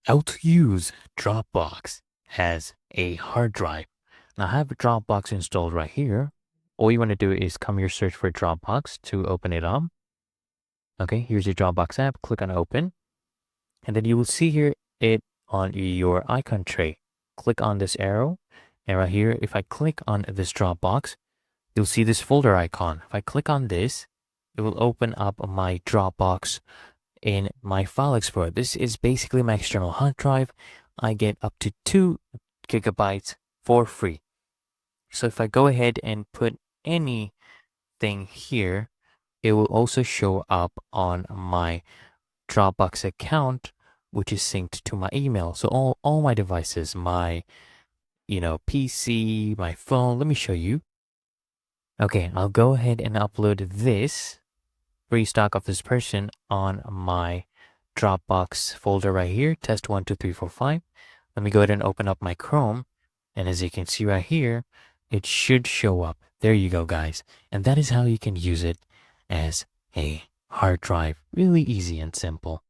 How to use Dropbox as a hard drive. Now I have a Dropbox installed right here. All you want to do is come here, search for Dropbox to open it up. Okay, here's your Dropbox app. Click on open. And then you will see here it on your icon tray. Click on this arrow. And right here, if I click on this Dropbox, you'll see this folder icon. If I click on this, it will open up my Dropbox in my file explorer. This is basically my external hard drive. I get up to 2 gigabytes for free. So if I go ahead and put anything here, it will also show up on my Dropbox account, which is synced to my email. So all my devices, my PC, my phone. Let me show you. Okay, I'll go ahead and upload this free stock of this person on my Dropbox folder right here, test 1, 2, 3, 4, 5. Let me go ahead and open up my Chrome. And as you can see right here, it should show up. There you go, guys. And that is how you can use it as a hard drive. Really easy and simple.